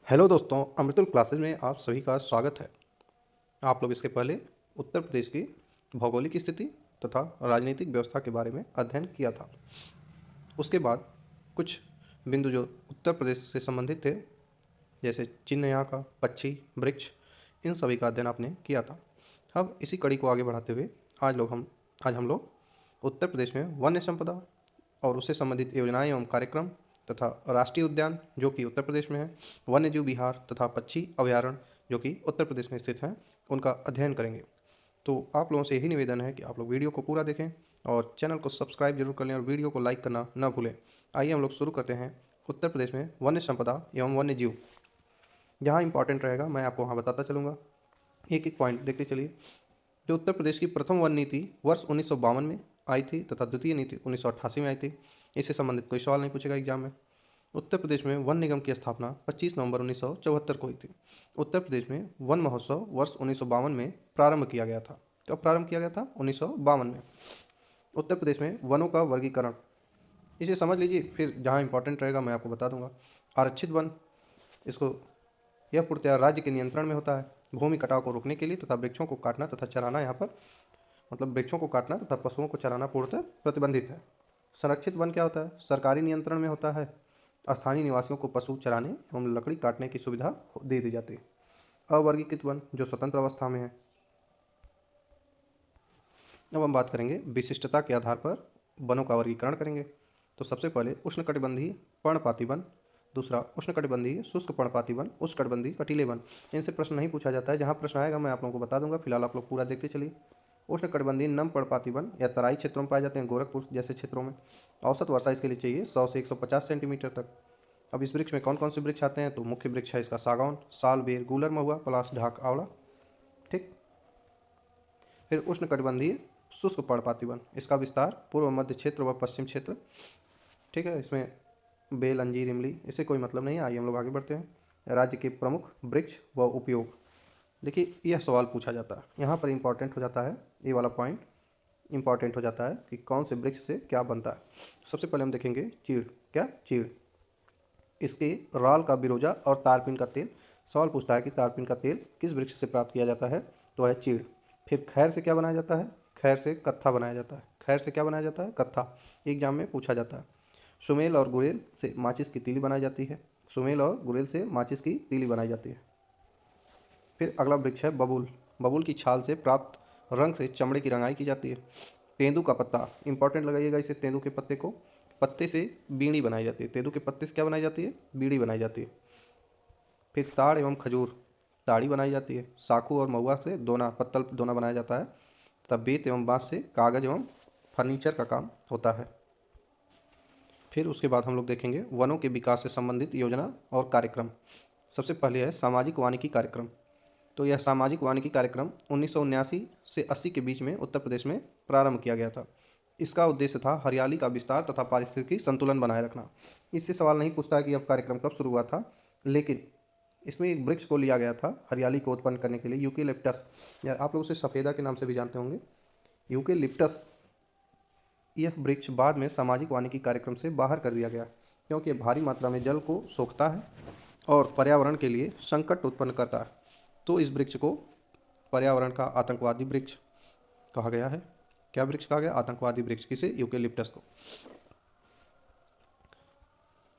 Hello दोस्तों, अमृतुल classes में आप सभी का स्वागत है। आप लोग इसके पहले उत्तर प्रदेश की भौगोलिक स्थिति तथा राजनीतिक व्यवस्था के बारे में अध्ययन किया था। उसके बाद कुछ बिंदु जो उत्तर प्रदेश से संबंधित थे, जैसे चिन्ह यहाँ का, पक्षी, वृक्ष, इन सभी का अध्ययन आपने किया था। अब इसी कड़ी को आगे बढ़ाते हुए आज हम लोग उत्तर प्रदेश में वन्य संपदा और उससे संबंधित योजनाएं एवं कार्यक्रम तथा राष्ट्रीय उद्यान जो कि उत्तर प्रदेश में है, वन्यजीव विहार तथा पक्षी अभयारण्य जो कि उत्तर प्रदेश में स्थित हैं, उनका अध्ययन करेंगे। तो आप लोगों से यही निवेदन है कि आप लोग वीडियो को पूरा देखें और चैनल को सब्सक्राइब जरूर कर लें और वीडियो को लाइक करना न भूलें। आइए हम लोग शुरू करते हैं उत्तर प्रदेश में वन्य संपदा एवं वन्य जीव। जहाँ इंपॉर्टेंट रहेगा मैं आपको वहाँ बताता चलूँगा। एक एक पॉइंट देखते चलिए। जो उत्तर प्रदेश की प्रथम वन नीति वर्ष 1952 में आई थी तथा द्वितीय नीति 1988 में आई थी। इससे संबंधित कोई सवाल नहीं पूछेगा एग्जाम में। उत्तर प्रदेश में वन निगम की स्थापना 25 नवंबर 1974 को हुई थी। उत्तर प्रदेश में वन महोत्सव वर्ष 1952 में प्रारंभ किया गया था। कब प्रारंभ किया गया था? 1952 में। उत्तर प्रदेश में वनों का वर्गीकरण, इसे समझ लीजिए, फिर जहाँ इंपॉर्टेंट रहेगा मैं आपको बता दूंगा। आरक्षित वन, इसको यह पूर्णतः राज्य के नियंत्रण में होता है। भूमि कटाव को रोकने के लिए तथा वृक्षों को काटना तथा चराना यहाँ पर वृक्षों को काटना तथा पशुओं को चराना पूर्णतः प्रतिबंधित है। संरक्षित वन क्या होता है? सरकारी नियंत्रण में होता है। स्थानीय निवासियों को पशु चराने एवं लकड़ी काटने की सुविधा दे दी जाती है। अवर्गीकृत वन जो स्वतंत्र अवस्था में है। अब हम बात करेंगे विशिष्टता के आधार पर वनों का वर्गीकरण करेंगे। तो सबसे पहले उष्णकटिबंधीय पर्णपाती वन, दूसरा उष्णकटिबंधीय शुष्क पर्णपाती वन, उष्णकटिबंधीय कटीले वन। इनसे प्रश्न नहीं पूछा जाता है, जहाँ प्रश्न आएगा मैं आप लोगों को बता दूंगा। फिलहाल आप लोग पूरा देखते चलिए। उष्णकटिबंधीय नम पर्णपाती वन या तराई क्षेत्रों में पाए जाते हैं, गोरखपुर जैसे क्षेत्रों में। औसत वर्षा इसके लिए चाहिए 100 से 150 सेंटीमीटर तक। अब इस वृक्ष में कौन कौन से वृक्ष आते हैं? तो मुख्य वृक्ष है इसका सागौन, साल, बेर, गूलर महुआ, पलाश, ढाक, आंवला। ठीक। फिर उष्णकटिबंधीय शुष्क पर्णपाती वन, इसका विस्तार पूर्व मध्य क्षेत्र व पश्चिम क्षेत्र। ठीक है, इसमें बेल, अंजीर, इमली, इससे कोई मतलब नहीं है। आइए हम लोग आगे बढ़ते हैं। राज्य के प्रमुख वृक्ष व उपयोग। देखिए, यह सवाल पूछा जाता है, यहाँ पर इंपॉर्टेंट हो जाता है, ये वाला पॉइंट इंपॉर्टेंट हो जाता है कि कौन से वृक्ष से क्या बनता है। सबसे पहले हम देखेंगे चीड़। क्या? चीड़। इसके राल का बिरोजा और तारपीन का तेल। सवाल पूछता है कि तारपीन का तेल किस वृक्ष से प्राप्त किया जाता है? तो है चीड़। फिर खैर से क्या बनाया जाता है? खैर से कत्था बनाया जाता है। खैर से क्या बनाया जाता है? कत्था। एग्जाम में पूछा जाता है। सुमेल और गुरेल से माचिस की तीली बनाई जाती है। सुमेल और गुरेल से माचिस की तीली बनाई जाती है। फिर अगला वृक्ष है बबूल। बबूल की छाल से प्राप्त रंग से चमड़े की रंगाई की जाती है। तेंदू का पत्ता, इंपॉर्टेंट लगाइएगा इसे, तेंदू के पत्ते को, पत्ते से बीड़ी बनाई जाती है। तेंदू के पत्ते से क्या बनाई जाती है? बीड़ी बनाई जाती है। फिर ताड़ एवं खजूर, ताड़ी बनाई जाती है। साखू और महुआ से दोना, पत्तल दोना बनाया जाता है। तब बेत एवं बांस से कागज एवं फर्नीचर का काम होता है। फिर उसके बाद हम लोग देखेंगे वनों के विकास से संबंधित योजना और कार्यक्रम। सबसे पहले है सामाजिक वानिकी कार्यक्रम। तो यह सामाजिक वानिकी कार्यक्रम 1979 से 80 के बीच में उत्तर प्रदेश में प्रारंभ किया गया था। इसका उद्देश्य था हरियाली का विस्तार तथा पारिस्थितिकी संतुलन बनाए रखना। इससे सवाल नहीं पूछता है कि अब कार्यक्रम कब शुरू हुआ था, लेकिन इसमें एक वृक्ष को लिया गया था हरियाली को उत्पन्न करने के लिए, यूकेलिप्टस, या आप लोग उसे सफ़ेदा के नाम से भी जानते होंगे, यूकेलिप्टस। यह वृक्ष बाद में सामाजिक वानिकी कार्यक्रम से बाहर कर दिया गया, क्योंकि भारी मात्रा में जल को सोखता है और पर्यावरण के लिए संकट उत्पन्न करता है। तो इस वृक्ष को पर्यावरण का आतंकवादी वृक्ष कहा गया है। क्या वृक्ष कहा गया? आतंकवादी वृक्ष। किसे? यूकेलिप्टस को।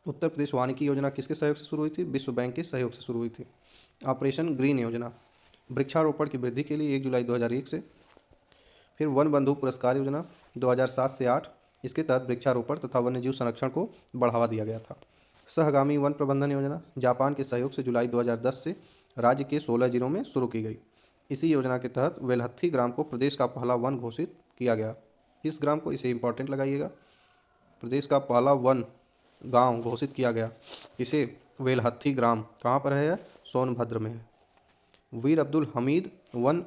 उत्तर प्रदेश वानिकी योजना किसके सहयोग से शुरू हुई थी? विश्व बैंक के सहयोग से शुरू हुई थी। ऑपरेशन ग्रीन योजना, वृक्षारोपण की वृद्धि के लिए 1 जुलाई 2001 से। फिर वन बंधु पुरस्कार योजना 2007 से 8, इसके तहत वृक्षारोपण तथा वन्यजीव संरक्षण को बढ़ावा दिया गया था। सहगामी वन प्रबंधन योजना जापान के सहयोग से जुलाई 2010 से राज्य के 16 जिलों में शुरू की गई। इसी योजना के तहत वेलहत्थी ग्राम को प्रदेश का पहला वन घोषित किया गया। इस ग्राम को, इसे इंपॉर्टेंट लगाइएगा, प्रदेश का पहला वन गांव घोषित किया गया। इसे वेलहत्थी ग्राम कहाँ पर है? सोनभद्र में है। वीर अब्दुल हमीद वन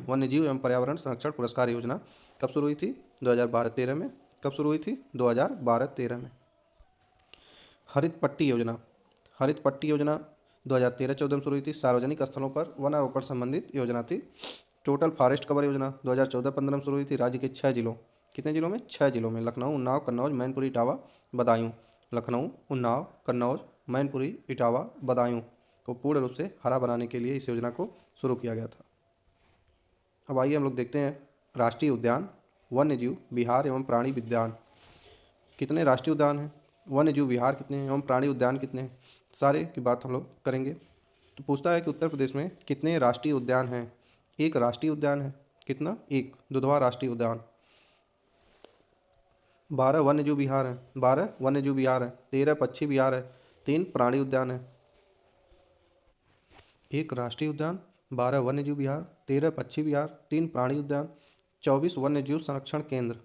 वन्यजीव एवं पर्यावरण संरक्षण पुरस्कार योजना कब शुरू हुई थी? 2012-13 में। कब शुरू हुई थी? 2012-13 में। हरित पट्टी योजना, हरित पट्टी योजना 2013-14 में शुरू हुई थी। सार्वजनिक स्थलों पर वनारोपण संबंधित योजना थी। टोटल फॉरेस्ट कवर योजना 2014-15 में शुरू हुई थी। राज्य के 6 जिलों, कितने जिलों में? 6 जिलों में, लखनऊ, उन्नाव, कन्नौज, मैनपुरी, इटावा, बदायूं। लखनऊ, उन्नाव, कन्नौज, मैनपुरी, इटावा, बदायूं, को पूर्ण रूप से हरा बनाने के लिए इस योजना को शुरू किया गया था। अब आइए हम लोग देखते हैं राष्ट्रीय उद्यान, वन्य जीव विहार एवं प्राणी उद्यान। कितने राष्ट्रीय उद्यान हैं, वन्य जीव विहार कितने हैं एवं प्राणी उद्यान कितने हैं, सारे की बात हम लोग करेंगे। तो पूछता है कि उत्तर प्रदेश में कितने राष्ट्रीय उद्यान हैं। एक राष्ट्रीय उद्यान है, कितना, एक, दुधवा राष्ट्रीय उद्यान। 12 वन्य जीव विहार हैं, 12 वन्य जीव विहार हैं, 13 पक्षी विहार है, 3 प्राणी उद्यान है। एक राष्ट्रीय उद्यान, 12 वन्य जीव विहार, 13 पक्षी विहार, 3 प्राणी उद्यान, 24 वन्य जीव संरक्षण केंद्र।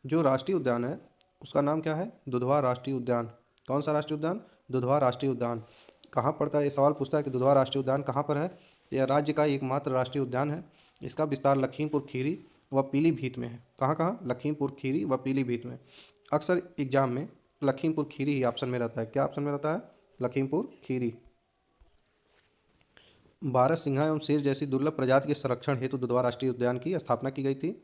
जो राष्ट्रीय उद्यान है उसका नाम क्या है, दुधवा राष्ट्रीय उद्यान। कौन सा राष्ट्रीय उद्यान, दुधवा राष्ट्रीय उद्यान। कहाँ पड़ता है, ये सवाल पूछता है कि दुधवा राष्ट्रीय उद्यान कहाँ पर है। यह राज्य का एकमात्र राष्ट्रीय उद्यान है। इसका विस्तार लखीमपुर खीरी व पीलीभीत में है। कहाँ कहाँ, लखीमपुर खीरी व पीलीभीत में। अक्सर एग्जाम में लखीमपुर खीरी ही ऑप्शन में रहता है। क्या ऑप्शन में रहता है, लखीमपुर खीरी। 12 सिंहा एवं शेर जैसी दुर्लभ प्रजाति के संरक्षण हेतु दुधवा राष्ट्रीय उद्यान की स्थापना की गई थी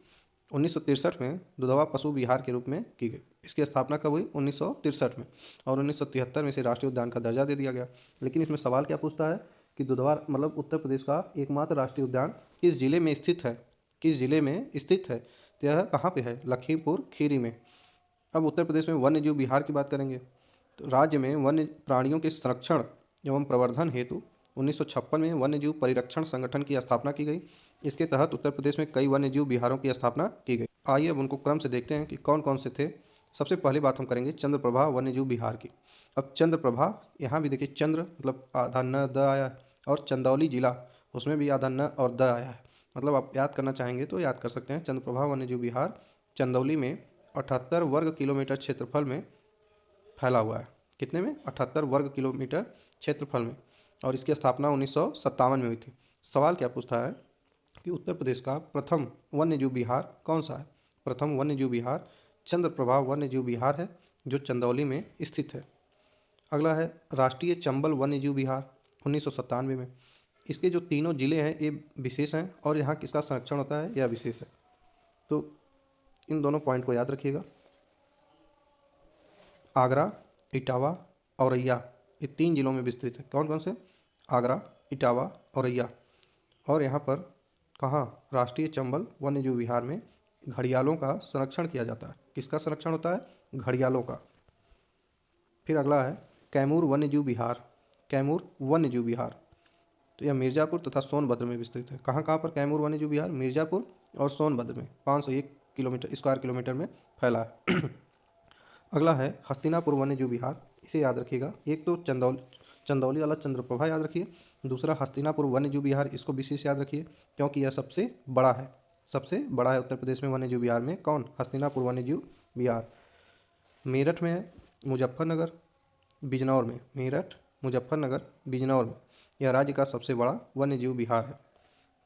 1963 में। दुधवा पशु विहार के रूप में की गई। इसकी स्थापना कब हुई, 1963 में, और 1973 में इसे राष्ट्रीय उद्यान का दर्जा दे दिया गया। लेकिन इसमें सवाल क्या पूछता है कि दुधवा मतलब उत्तर प्रदेश का एकमात्र राष्ट्रीय उद्यान किस जिले में स्थित है, किस जिले में स्थित है। तो यह कहाँ पे है, लखीमपुर खीरी में। अब उत्तर प्रदेश में वन्य जीव विहार की बात करेंगे तो राज्य में वन्य प्राणियों के संरक्षण एवं प्रवर्धन हेतु 1956 में वन्य जीव परिरक्षण संगठन की स्थापना की गई। इसके तहत उत्तर प्रदेश में कई वन्य जीव विहारों की स्थापना की गई। आइए अब उनको क्रम से देखते हैं कि कौन कौन से थे। सबसे पहली बात हम करेंगे चंद्रप्रभा वन्य जीव विहार की। अब चंद्रप्रभा, यहाँ भी देखिए चंद्र मतलब आधा न द आया है, और चंदौली जिला उसमें भी आधा न और द आया है। मतलब आप याद करना चाहेंगे तो याद कर सकते हैं। चंद्रप्रभा वन्य जीव विहार चंदौली में 78 वर्ग किलोमीटर क्षेत्रफल में फैला हुआ है। कितने में, 78 वर्ग किलोमीटर क्षेत्रफल में। और इसकी स्थापना 1957 में हुई थी। सवाल क्या पूछता है कि उत्तर प्रदेश का प्रथम वन्य जीव विहार कौन सा है। प्रथम वन्य जीव विहार चंद्रप्रभा वन्य जीव विहार है जो चंदौली में स्थित है। अगला है राष्ट्रीय चंबल वन्य जीव विहार 1997 में। इसके जो तीनों जिले हैं ये विशेष हैं और यहाँ किसका संरक्षण होता है, यह विशेष है। तो इन दोनों पॉइंट को याद रखिएगा। आगरा, इटावा, औरैया, ये 3 जिलों में विस्तृत है। कौन कौन से, आगरा, इटावा, औरैया। और यहाँ पर कहाँ, राष्ट्रीय चंबल वन्य जीव विहार में घड़ियालों का संरक्षण किया जाता है। किसका संरक्षण होता है, घड़ियालों का। फिर अगला है कैमूर वन्य जीव विहार। कैमूर वन्य जीव विहार, तो यह मिर्ज़ापुर तथा सोनभद्र में विस्तृत है। कहाँ कहाँ पर कैमूर वन्य जीव विहार, मिर्ज़ापुर और सोनभद्र में। 501 किलोमीटर स्क्वायर किलोमीटर में फैला है। अगला है हस्तिनापुर वन्य जीव विहार। इसे याद रखिएगा। एक तो चंदौली वाला चंद्रप्रभा याद रखिए, दूसरा हस्तिनापुर वन्य जीव विहार, इसको विशेष याद रखिए क्योंकि यह सबसे बड़ा है। सबसे बड़ा है उत्तर प्रदेश में वन्य जीव विहार में। कौन, हस्तिनापुर वन्य जीव विहार। मेरठ में है, मुजफ्फरनगर, बिजनौर में। मेरठ, मुजफ्फरनगर, बिजनौर में। यह राज्य का सबसे बड़ा वन्य जीव विहार है।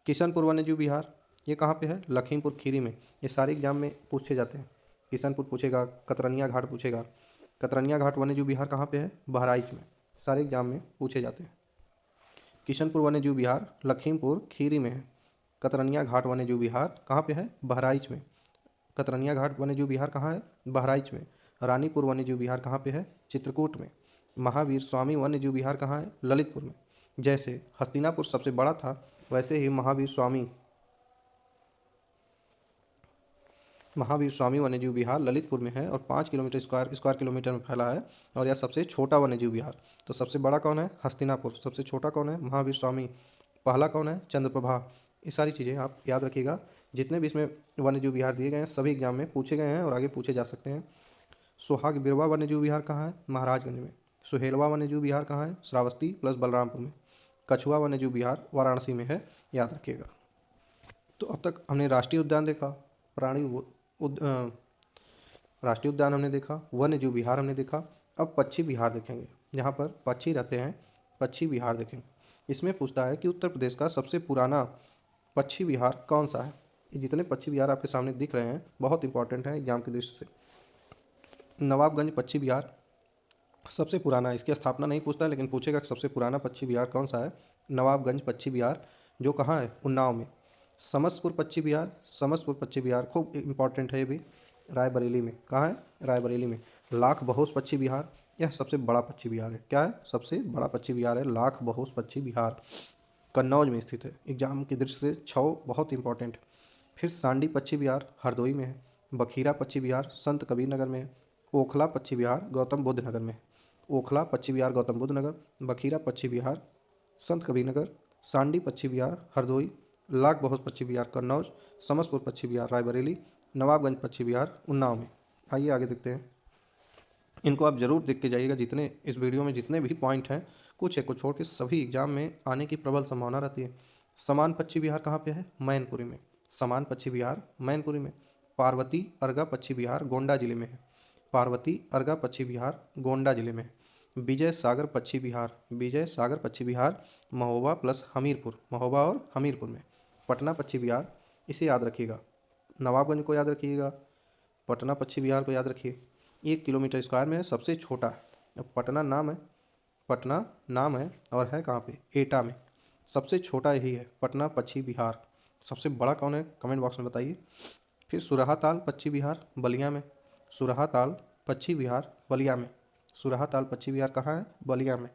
किशनपुर वन्य जीव विहार, ये कहाँ पे है, लखीमपुर खीरी में। ये सारे एग्जाम में पूछे जाते हैं। किशनपुर पूछेगा, कतरनिया घाट पूछेगा। कतरनिया घाट वन्य जीव विहार कहाँ पे है, बहराइच में। सारे एग्जाम में पूछे जाते हैं। किशनपुर वन्य जीव विहार लखीमपुर खीरी में है। कतरनिया घाट वन्य जीव विहार कहाँ पे है, बहराइच में। कतरनिया घाट वन्य जीव विहार कहाँ है, बहराइच में। रानीपुर वन्य जीव विहार कहाँ पे है, चित्रकूट में। महावीर स्वामी वन्य जीव विहार कहाँ है, ललितपुर में। जैसे हस्तिनापुर सबसे बड़ा था वैसे ही महावीर स्वामी वन्यजीव विहार ललितपुर में है और 5 किलोमीटर स्क्वायर किलोमीटर में फैला है और यह सबसे छोटा वन्यजीव विहार। तो सबसे बड़ा कौन है, हस्तिनापुर। सबसे छोटा कौन है, महावीर स्वामी। पहला कौन है, चंद्रप्रभा। ये सारी चीज़ें आप याद रखिएगा। जितने भी इसमें वन्यजीव विहार दिए गए हैं सभी एग्जाम में पूछे गए हैं और आगे पूछे जा सकते हैं। सोहाग बिरवा वन्यजीव विहार कहाँ है, महाराजगंज में। सुहेलवा वन्यजीव विहार कहाँ है, श्रावस्ती प्लस बलरामपुर में। कछुआ वन्यजीव विहार वाराणसी में है, याद रखिएगा। तो अब तक हमने राष्ट्रीय उद्यान देखा, राष्ट्रीय उद्यान हमने देखा, वन्य जीव विहार हमने देखा। अब पक्षी विहार देखेंगे, जहाँ पर पक्षी रहते हैं, पक्षी विहार देखेंगे। इसमें पूछता है कि उत्तर प्रदेश का सबसे पुराना पक्षी विहार कौन सा है। ये जितने पक्षी विहार आपके सामने दिख रहे हैं बहुत इंपॉर्टेंट है एग्जाम की दृष्टि से। नवाबगंज पक्षी विहार सबसे पुराना है। इसकी स्थापना नहीं पूछता है लेकिन पूछेगा कि सबसे पुराना पक्षी विहार कौन सा है। नवाबगंज पक्षी विहार जो कहाँ है, उन्नाव में। समस्तपुर पक्षी विहार, समस्तपुर पक्षी विहार खूब इंपॉर्टेंट है ये भी, रायबरेली में। कहाँ है, रायबरेली में। लाख बहोश पक्षी विहार, यह सबसे बड़ा पक्षी विहार है। क्या है? सबसे बड़ा पक्षी विहार है लाख बहोश पक्षी विहार, कन्नौज में स्थित है। एग्जाम की दृष्टि से 6 बहुत इंपॉर्टेंट है। फिर सांडी पक्षी विहार हरदोई में है। बखीरा पक्षी विहार संत कबीर नगर में है। ओखला पक्षी विहार गौतम बुद्ध नगर में है। ओखला पक्षी विहार गौतम बुद्ध नगर, बखीरा पक्षी विहार संत कबीर नगर, सांडी पक्षी विहार हरदोई, लाख बहोश पक्षी विहार कन्नौज, समसपुर पक्षी विहार रायबरेली, नवाबगंज पक्षी विहार उन्नाव में। आइए आगे देखते हैं। इनको आप जरूर देख के जाइएगा। जितने इस वीडियो में जितने भी पॉइंट हैं, कुछ एक को छोड़ के सभी एग्जाम में आने की प्रबल संभावना रहती है। समान पक्षी विहार कहाँ पे है? मैनपुरी में। समान पक्षी विहार मैनपुरी में। पार्वती अर्गा पक्षी विहार गोंडा जिले में है। पार्वती अर्गा पक्षी विहार गोंडा जिले में है। विजय सागर पक्षी विहार, विजय सागर पक्षी विहार महोबा प्लस हमीरपुर, महोबा और हमीरपुर में। पटना पक्षी विहार, इसे याद रखिएगा। नवाबगंज को याद रखिएगा, पटना पक्षी विहार को याद रखिए। 1 किलोमीटर स्क्वायर में है, सबसे छोटा है। अब पटना नाम है, पटना नाम है और है कहाँ पे? एटा में। सबसे छोटा यही है पटना पक्षी विहार। सबसे बड़ा कौन है? कमेंट बॉक्स में बताइए। फिर सुरहा ताल पक्षी विहार बलिया में। सुरहा ताल पक्षी विहार बलिया में। सुरहा ताल पक्षी विहार कहाँ है? बलिया में।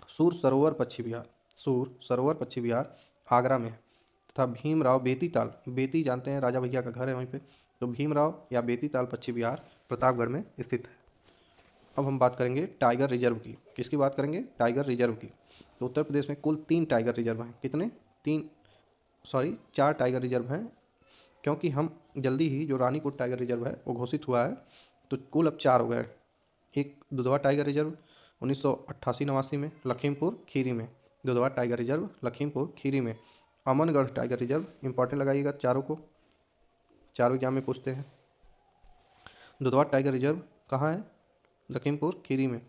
सूर सरोवर पक्षी विहार, सूर सरोवर पक्षी विहार आगरा में है। तथा भीमराव बेती ताल, बेती जानते हैं राजा भैया का घर है वहीं पे, तो भीमराव या बेती ताल पक्षी विहार प्रतापगढ़ में स्थित है। अब हम बात करेंगे टाइगर रिजर्व की। किसकी बात करेंगे? टाइगर रिजर्व की। तो उत्तर प्रदेश में कुल 3 टाइगर रिजर्व हैं। कितने? 3, सॉरी 4 टाइगर रिजर्व हैं, क्योंकि हम जल्दी ही जो रानीपुर टाइगर रिजर्व है वो घोषित हुआ है, तो कुल अब 4 हो गए। एक दुधवा टाइगर रिजर्व 1988-89 में लखीमपुर खीरी में। दुधवा टाइगर रिजर्व लखीमपुर खीरी में। अमनगढ़ टाइगर रिजर्व, इंपॉर्टेंट लगाइएगा चारों को, चारों एग्जाम में पूछते हैं। दुधवा टाइगर रिजर्व कहाँ है? लखीमपुर खीरी में।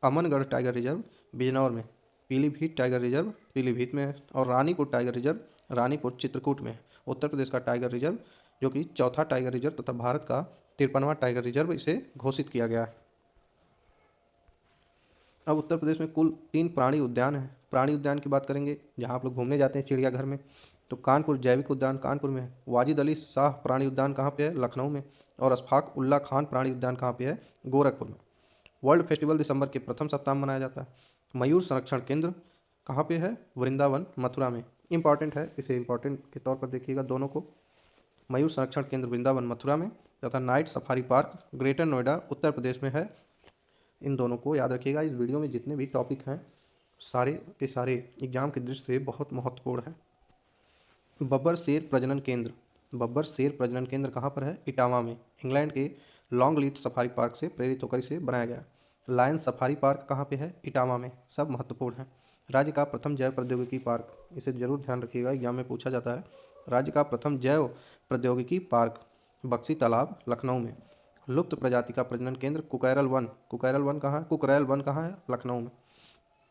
अमनगढ़ टाइगर रिजर्व बिजनौर में। पीलीभीत टाइगर रिजर्व पीलीभीत में है। और रानीपुर टाइगर रिजर्व रानीपुर चित्रकूट में है। उत्तर प्रदेश का टाइगर रिजर्व, जो कि चौथा टाइगर रिजर्व तथा भारत का 53वां टाइगर रिजर्व इसे घोषित किया गया है। अब उत्तर प्रदेश में कुल 3 प्राणी उद्यान हैं। प्राणी उद्यान की बात करेंगे, जहाँ आप लोग घूमने जाते हैं चिड़ियाघर में, तो कानपुर जैविक उद्यान कानपुर में है। वाजिद अली शाह प्राणी उद्यान कहाँ पे है? लखनऊ में। और अशफाक उल्ला खान प्राणी उद्यान कहाँ पे है? गोरखपुर में। वर्ल्ड फेस्टिवल दिसंबर के प्रथम सप्ताह में मनाया जाता है। मयूर संरक्षण केंद्र कहाँ पे है? वृंदावन मथुरा में। इंपॉर्टेंट है, इसे इंपॉर्टेंट के तौर पर देखिएगा दोनों को। मयूर संरक्षण केंद्र वृंदावन मथुरा में तथा night safari park Greater Noida Uttar Pradesh में है। इन दोनों को याद रखिएगा। इस वीडियो में जितने भी टॉपिक हैं सारे के सारे एग्जाम की दृष्टि से बहुत महत्वपूर्ण हैं। बब्बर शेर प्रजनन केंद्र, बब्बर शेर प्रजनन केंद्र कहाँ पर है? इटावा में। इंग्लैंड के लॉन्गलीट सफारी पार्क से प्रेरित होकर इसे बनाया गया। लायन सफारी पार्क कहाँ पे है? इटावा में। सब महत्वपूर्ण है। राज्य का प्रथम जैव प्रौद्योगिकी पार्क, इसे जरूर ध्यान रखिएगा, एग्जाम में पूछा जाता है। राज्य का प्रथम जैव प्रौद्योगिकी पार्क बक्सी तालाब लखनऊ में। लुप्त प्रजाति का प्रजनन केंद्र कुकैरल वन, कुकैरल वन कहाँ है? कुकरैल वन कहाँ है? लखनऊ में।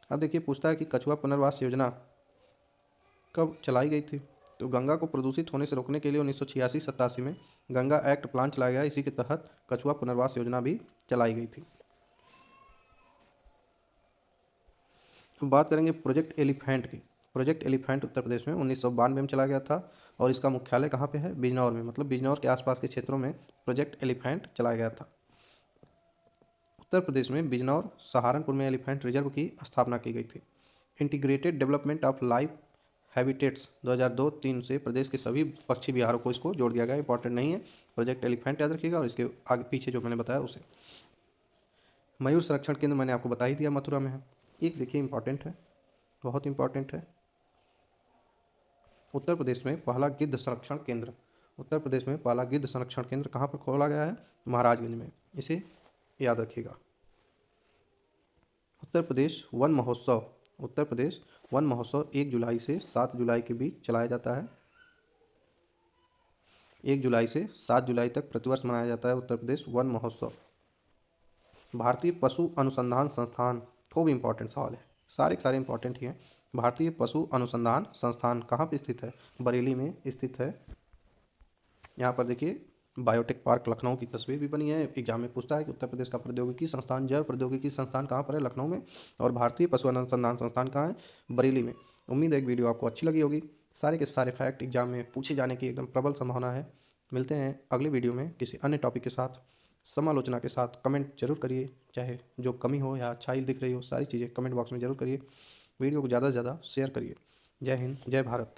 अब देखिए पूछता है कि कछुआ पुनर्वास योजना कब चलाई गई थी? तो गंगा को प्रदूषित होने से रोकने के लिए 1986-87 में गंगा एक्ट प्लान चलाया गया। इसी के तहत कछुआ पुनर्वास योजना भी चलाई गई थी। अब बात करेंगे प्रोजेक्ट एलिफेंट की। प्रोजेक्ट एलिफेंट उत्तर प्रदेश में 1992 में चला गया था और इसका मुख्यालय कहाँ पे है? बिजनौर में। मतलब बिजनौर के आसपास के क्षेत्रों में प्रोजेक्ट एलिफेंट चलाया गया था। उत्तर प्रदेश में बिजनौर सहारनपुर में एलिफेंट रिजर्व की स्थापना की गई थी। Integrated development of life habitats 2002-3 से प्रदेश के सभी पक्षी विहारों को इसको जोड़ दिया गया। इंपॉर्टेंट नहीं है, प्रोजेक्ट एलिफेंट याद रखिएगा और इसके आगे पीछे जो मैंने बताया उसे। मयूर संरक्षण केंद्र मैंने आपको बता ही दिया, मथुरा में है। एक देखिए इंपॉर्टेंट है, बहुत इंपॉर्टेंट है। उत्तर प्रदेश में पहला गिद्ध संरक्षण केंद्र, उत्तर प्रदेश में पहला गिद्ध संरक्षण केंद्र कहाँ पर खोला गया है? महाराजगंज में। इसे याद रखिएगा। उत्तर प्रदेश वन महोत्सव, उत्तर प्रदेश वन महोत्सव 1 जुलाई से 7 जुलाई के बीच चलाया जाता है। 1 जुलाई से 7 जुलाई तक प्रतिवर्ष मनाया जाता है उत्तर प्रदेश वन महोत्सव। भारतीय पशु अनुसंधान संस्थान, खूब इंपॉर्टेंट सवाल है, सारे के सारे इंपॉर्टेंट ही हैं। भारतीय पशु अनुसंधान संस्थान कहाँ पे स्थित है? बरेली में स्थित है। यहाँ पर देखिए बायोटेक पार्क लखनऊ की तस्वीर भी बनी है। एग्जाम में पूछता है कि उत्तर प्रदेश का प्रौद्योगिकी संस्थान जैव प्रौद्योगिकी संस्थान कहाँ पर है? लखनऊ में। और भारतीय पशु अनुसंधान संस्थान कहाँ है? बरेली में। उम्मीद है एक वीडियो आपको अच्छी लगी होगी। सारे के सारे फैक्ट एग्जाम में पूछे जाने की एकदम प्रबल संभावना है। मिलते हैं अगले वीडियो में किसी अन्य टॉपिक के साथ। समालोचना के साथ कमेंट जरूर करिए, चाहे जो कमी हो या अच्छाई दिख रही हो, सारी चीज़ें कमेंट बॉक्स में जरूर करिए। वीडियो को ज़्यादा से ज़्यादा शेयर करिए। जय हिंद, जय भारत।